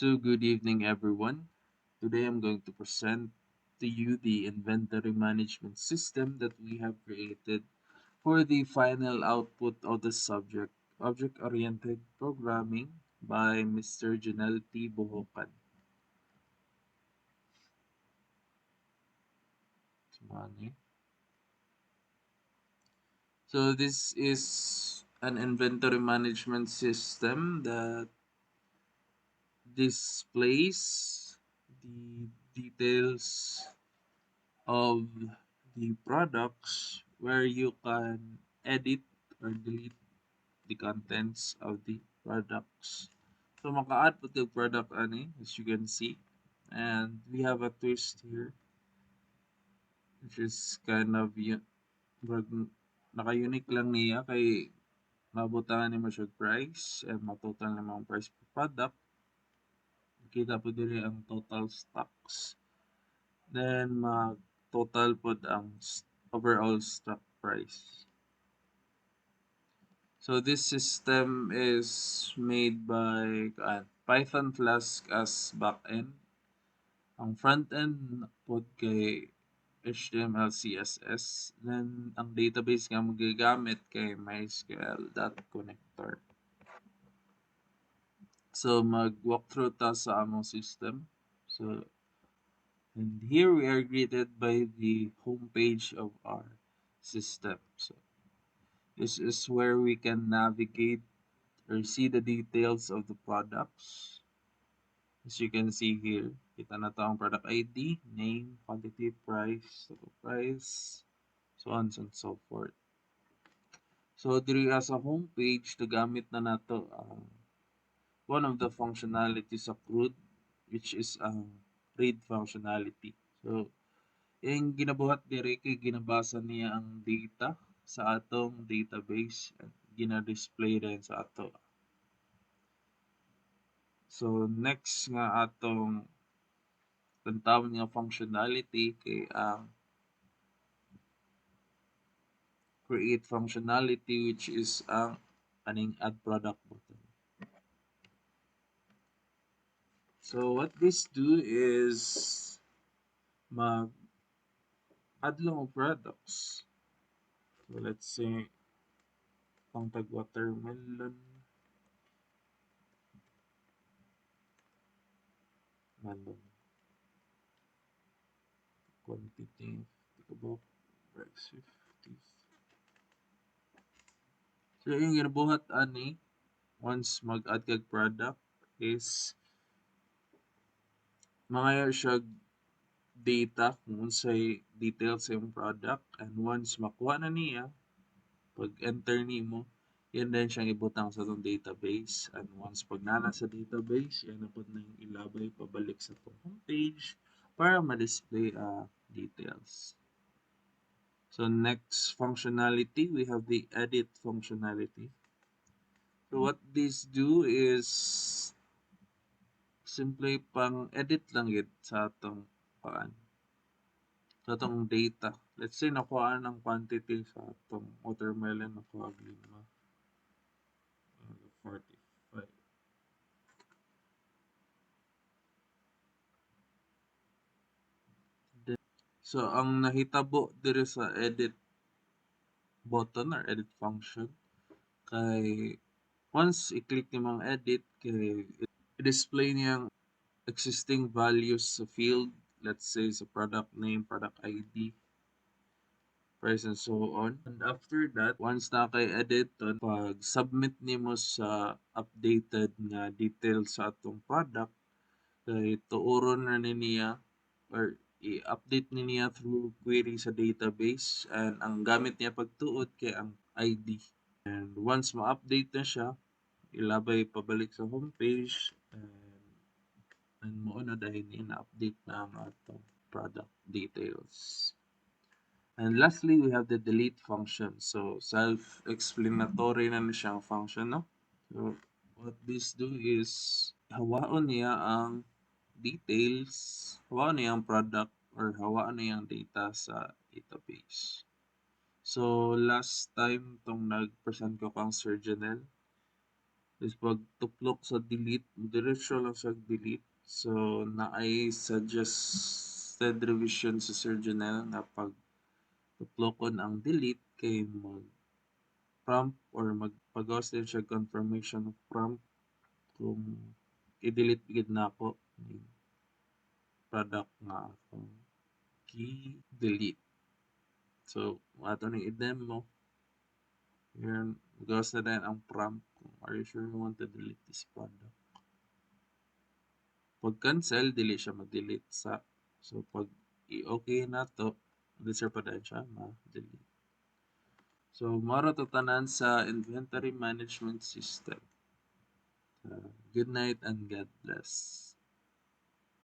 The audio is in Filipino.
So, good evening, everyone. Today I'm going to present to you the inventory management system that we have created for the final output of the subject Object Oriented Programming by Mr. Janelle T. Bohocan. So, this is an inventory management system that displays the details of the products where you can edit or delete the contents of the products. So maka-add po the product ani as you can see. And we have a twist here which is kind of naka-unique lang niya kay mabutangan ni mo siya price and matotal na mga price per product. Kita po diri ang total stocks. Then mag-total po ang overall stock price. So this system is made by Python Flask as backend. Ang frontend po kay HTML, CSS. Then ang database nga magagamit kay MySQL.connector. So mag-walk through ta sa among system. So and here we are greeted by the homepage of our system. So this is where we can navigate or see the details of the products. As you can see here, kita na to ang product ID, name, quantity, price, total price, so on and so forth. So diri as a homepage, nagamit na nato ang one of the functionalities of CRUD, which is ang read functionality. So yung ginabuhat diri kay ginabasa niya ang data sa atong database at gina-display rin sa ato. So next nga atong tantawon nga functionality kay ang create functionality which is ang aning add product button. So what this do is mag add lang og products. So let's say pang tag watermelon melon quantity about price 50. So yung ginabuhat ani once mag-add kag product is mga siya data kung unsay details sa yung product and once makuha na niya pag enter nimo yan din siyang ibutang sa itong database and once pag nana sa database yan na po na yung ilabay pabalik sa itong homepage para ma-display details. So next functionality we have the edit functionality. So what this do is simply pang edit lang yun sa atong paan sa itong data. Let's say nakuha ng quantity sa itong watermelon nakuha 45. So ang nahitabo diri sa edit button or edit function kay once i-click nimo ang edit kay i-display niyang existing values sa field, let's say sa product name, product ID, price and so on. And after that, once na kay edit pag submit nimo sa updated nga details sa atong product kay tuoron na niya or i-update niya through query sa database and ang gamit niya pagtuod kay ang ID. And once ma-update na siya, ilabay pabalik sa homepage and mo na dahil ina-update na ang atong product details. And lastly, we have the delete function. So self-explanatory na siyang function, no? So what this do is hawaon niya ang details, hawaon niya ang product or hawaon niya ang data sa database. So last time tong nag-present ko kang Sir Janelle, is pag tuplok sa delete, diretso lang sa delete. So, naay suggested revision sa Sir Janelle na pag tuplokon ang delete kay mag prompt or magpagawas din siya confirmation of prompt kung i-delete gid na ako yung product nga akong delete. So, ato ni i-demo. Yan, gawas na din ang prompt kung are you sure you want to delete this product. Pag cancel, dili siya mag-delete sa. So, pag i-okay na to, deserve pa din siya ma-delete. So, mara to tanan sa inventory management system. Good night and God bless.